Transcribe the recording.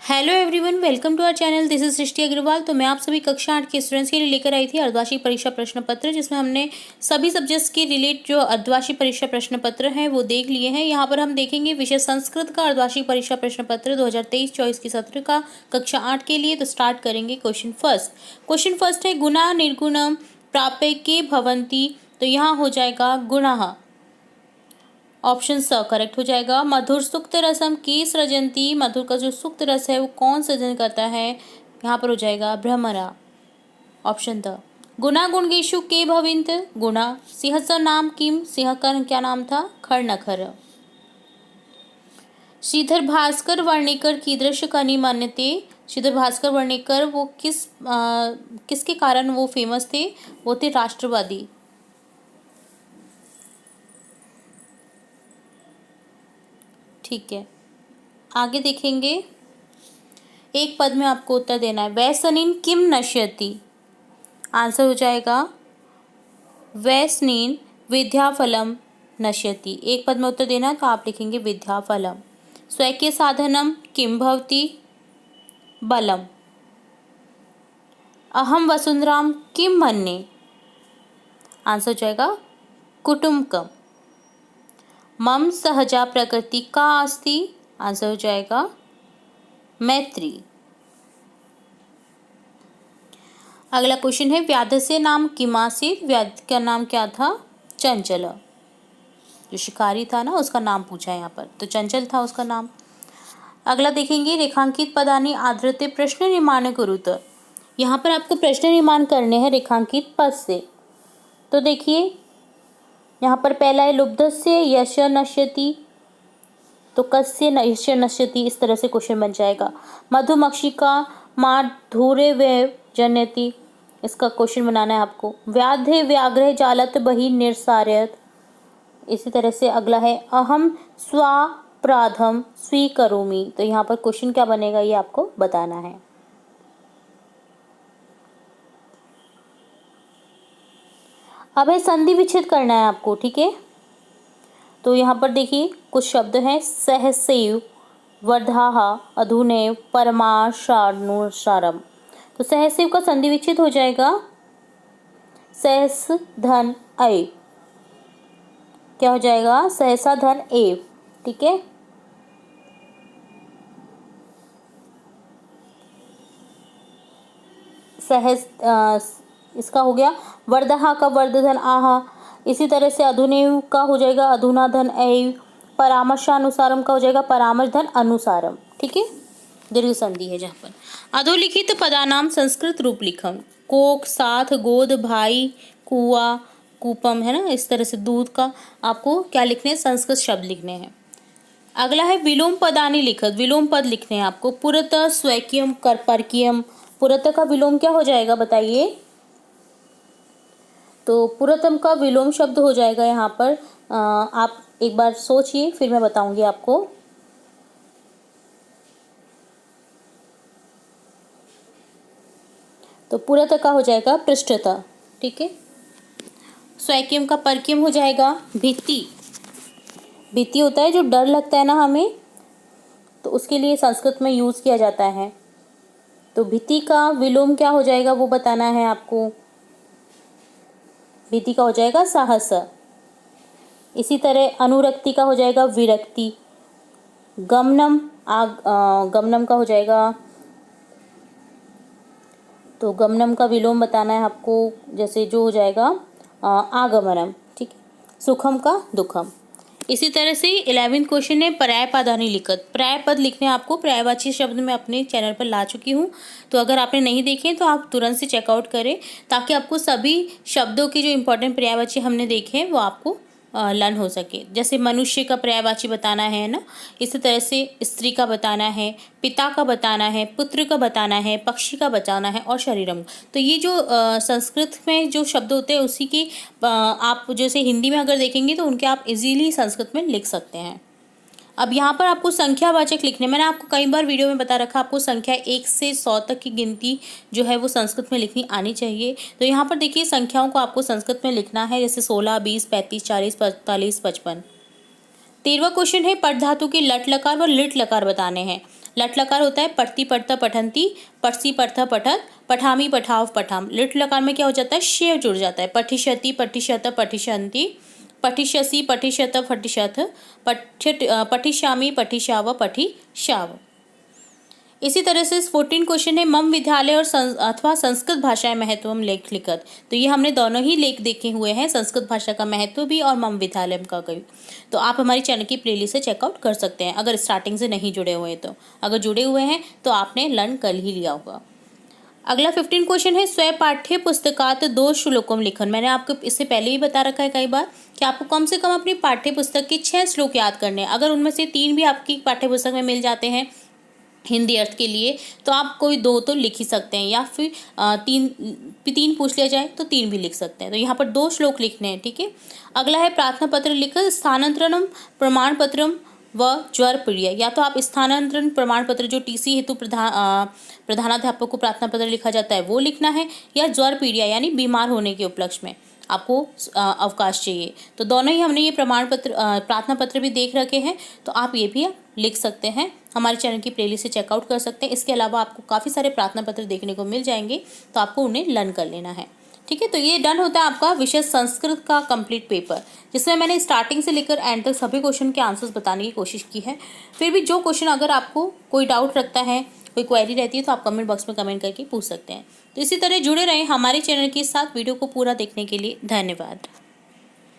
Hello everyone, welcome to our channel. This is Srishti Agarwal. तो मैं आप सभी कक्षा 8 के स्टूडेंट्स के लिए लेकर आई थी अर्धवार्षिक परीक्षा प्रश्न पत्र, जिसमें हमने सभी सब्जेक्ट्स के रिलेट जो अर्धवार्षिक परीक्षा प्रश्न पत्र हैं वो देख लिए हैं। यहाँ पर हम देखेंगे विषय संस्कृत का अर्धवार्षिक परीक्षा प्रश्न पत्र 2023-24 की सत्र का कक्षा 8 के लिए। तो स्टार्ट करेंगे क्वेश्चन फर्स्ट है गुणा निर्गुणम प्राप्यके भवन्ति। तो यहाँ हो जाएगा गुणः, ऑप्शन स करेक्ट हो जाएगा। मधुर सुक्त रसम की सृजंती, मधुर का जो सुक्त रस है वो कौन सृजन करता है, यहाँ पर हो जाएगा भ्रमरा, ऑप्शन द। गुणा गुणगेशु के भविंत, गुणा सिंह नाम किम, सिंह का क्या नाम था, खरनखर। श्रीधर भास्कर वर्णेकर कीदृश कनि मन्यते, श्रीधर भास्कर वर्णेकर वो किसके कारण वो फेमस थे, वो थे राष्ट्रवादी। ठीक है, आगे देखेंगे। एक पद में आपको उत्तर देना है। वैसनीन किम नश्यति, आंसर हो जाएगा वैसनीन विद्याफलम नश्यति। एक पद में उत्तर देना है तो आप लिखेंगे विद्याफलम। स्वैक्य साधनम किम भवति, बलम। अहम वसुंधराम किम मन्ये, आंसर हो जाएगा कुटुम्बकम। मम सहजा प्रकृति का अस्ति, आंसर हो जाएगा मैत्री। अगला क्वेश्चन है व्याधस्य नाम किमासीत, व्याध का नाम क्या था, चंचल। जो शिकारी था ना उसका नाम पूछा है यहाँ पर, तो चंचल था उसका नाम। अगला देखेंगे रेखांकित पदानि आधृत्य प्रश्न निर्माण कुरुत। यहाँ पर आपको प्रश्न निर्माण करने हैं रेखांकित पद से। तो देखिए यहाँ पर पहला है लुब्धस्य यश नश्यति, तो कस्य यश नश्यति, इस तरह से क्वेश्चन बन जाएगा। मधुमक्षिका माधुर्य वे जनयति, इसका क्वेश्चन बनाना है आपको। व्याधे व्याघ्र जालत बहि निर्सारयत, इसी तरह से अगला है अहम स्वापराधम स्वीकरोमि, तो यहाँ पर क्वेश्चन क्या बनेगा ये आपको बताना है। अब है संधि विच्छेद करना है आपको, ठीक है। तो यहाँ पर देखिए कुछ शब्द हैं, सहसैव, वर्धाः, अधुनैव, परमाशानुसारम। तो सहसैव का संधि विच्छेद हो जाएगा सहस धन एव, क्या हो जाएगा, सहसा धन एव, ठीक है। सहस इसका हो गया। वर्धहा का वर्धधन आहा, इसी तरह से अधुनैव का हो जाएगा अधुना धन ऐव। परामर्शानुसारम का हो जाएगा परामर्श धन अनुसारम, ठीक है। दीर्घ संधि है जहाँ पर। अधोलिखित पदानाम संस्कृत रूप लिखम, कोक, साथ, गोद, भाई, कुआ, कूपम, है ना, इस तरह से दूध का आपको क्या लिखने हैं, संस्कृत शब्द लिखने हैं। अगला है विलोम पदानि लिखत, विलोम पद लिखने हैं आपको। पुरत, स्वैक्यम, परकीयम। पुरत का विलोम क्या हो जाएगा बताइए, तो पुरतम का विलोम शब्द हो जाएगा यहाँ पर। आप एक बार सोचिए फिर मैं बताऊंगी आपको। तो पुरत का हो जाएगा पृष्ठता, ठीक है। स्वैक्यम का परकीयम हो जाएगा भित्ति। भित्ति होता है जो डर लगता है ना हमें, तो उसके लिए संस्कृत में यूज किया जाता है। तो भित्ति का विलोम क्या हो जाएगा वो बताना है आपको। भित्ति का हो जाएगा साहस। इसी तरह अनुरक्ति का हो जाएगा विरक्ति। गमनम गमनम का हो जाएगा, तो गमनम का विलोम बताना है आपको, जैसे जो हो जाएगा आगमनम, ठीक है। सुखम का दुखम। इसी तरह से 11th क्वेश्चन है पर्याय पदानि लिखत। पर्याय पद लिखने आपको, पर्यायवाची शब्द मैं अपने चैनल पर ला चुकी हूँ, तो अगर आपने नहीं देखे तो आप तुरंत से चेकआउट करें, ताकि आपको सभी शब्दों के जो इंपॉर्टेंट पर्यायवाची हमने देखे हैं वो आपको लर्न हो सके। जैसे मनुष्य का पर्यायवाची बताना है ना, इसी तरह से स्त्री का बताना है, पिता का बताना है, पुत्र का बताना है, पक्षी का बताना है और शरीरम। तो ये जो संस्कृत में जो शब्द होते हैं उसी की आप जैसे हिंदी में अगर देखेंगे तो उनके आप इजीली संस्कृत में लिख सकते हैं। अब यहाँ पर आपको संख्यावाचक लिखने, मैंने आपको कई बार वीडियो में बता रखा, आपको संख्या 1 से 100 तक की गिनती जो है वो संस्कृत में लिखनी आनी चाहिए। तो यहाँ पर देखिए संख्याओं को आपको संस्कृत में लिखना है, जैसे 16, 20, 35, 40, 45, 55। 13वां क्वेश्चन है पट धातु के लट लकार व लिट लकार बताने हैं। लट लकार होता है पठती पठता पठंती, पठसी पठता पठत, पठामी पठाव पठाम। लिट लकार में क्या हो जाता है, शेव जुड़ जाता है, पठिष्यति पठिष्यत पठिष्यन्ति, पठिष्यसि पठिष्यत पठिष्यथ, पठिष्यामि पठिष्याव पठिष्याव। इसी तरह से 14 क्वेश्चन है मम विद्यालय और अथवा संस्कृत भाषाएं महत्वम लेख लिखत। तो ये हमने दोनों ही लेख देखे हुए हैं, संस्कृत भाषा का महत्व भी और मम विद्यालय का भी। तो आप हमारी चैनल की प्लेलिस्ट से चेकआउट कर सकते हैं अगर स्टार्टिंग से नहीं जुड़े हुए हैं। तो अगर जुड़े हुए हैं तो आपने लर्न कर ही लिया होगा। अगला 15 क्वेश्चन है स्वयं पाठ्य पुस्तकात 2 श्लोकम लिखन। मैंने आपको इससे पहले ही बता रखा है कई बार कि आपको कम से कम अपनी पाठ्य पुस्तक के 6 श्लोक याद करने हैं। अगर उनमें से 3 भी आपकी पाठ्य पुस्तक में मिल जाते हैं हिंदी अर्थ के लिए तो आप कोई 2 तो लिख ही सकते हैं, या फिर 3 पूछ लिया जाए तो 3 भी लिख सकते हैं। तो यहाँ पर 2 श्लोक लिखने हैं, ठीक है। अगला है प्रार्थना पत्र लिखत स्थानांतरणम प्रमाण पत्रम व ज्वर प्रिय। या तो आप स्थानांतरण प्रमाण पत्र जो टीसी हेतु प्रधानाध्यापक को प्रार्थना पत्र लिखा जाता है वो लिखना है, या ज्वर पीड़िया यानी बीमार होने के उपलक्ष्य में आपको अवकाश चाहिए। तो दोनों ही हमने ये प्रमाण पत्र प्रार्थना पत्र भी देख रखे हैं, तो आप ये भी लिख सकते हैं। हमारे चैनल की प्लेलिस्ट से चेकआउट कर सकते हैं। इसके अलावा आपको काफ़ी सारे प्रार्थना पत्र देखने को मिल जाएंगे, तो आपको उन्हें लर्न कर लेना है, ठीक है। तो ये डन होता है आपका विषय संस्कृत का कंप्लीट पेपर, जिसमें मैंने स्टार्टिंग से लेकर एंड तक सभी क्वेश्चन के आंसर्स बताने की कोशिश की है। फिर भी जो क्वेश्चन अगर आपको कोई डाउट रखता है, कोई क्वेरी रहती है, तो आप कमेंट बॉक्स में कमेंट करके पूछ सकते हैं। तो इसी तरह जुड़े रहें हमारे चैनल के साथ। वीडियो को पूरा देखने के लिए धन्यवाद।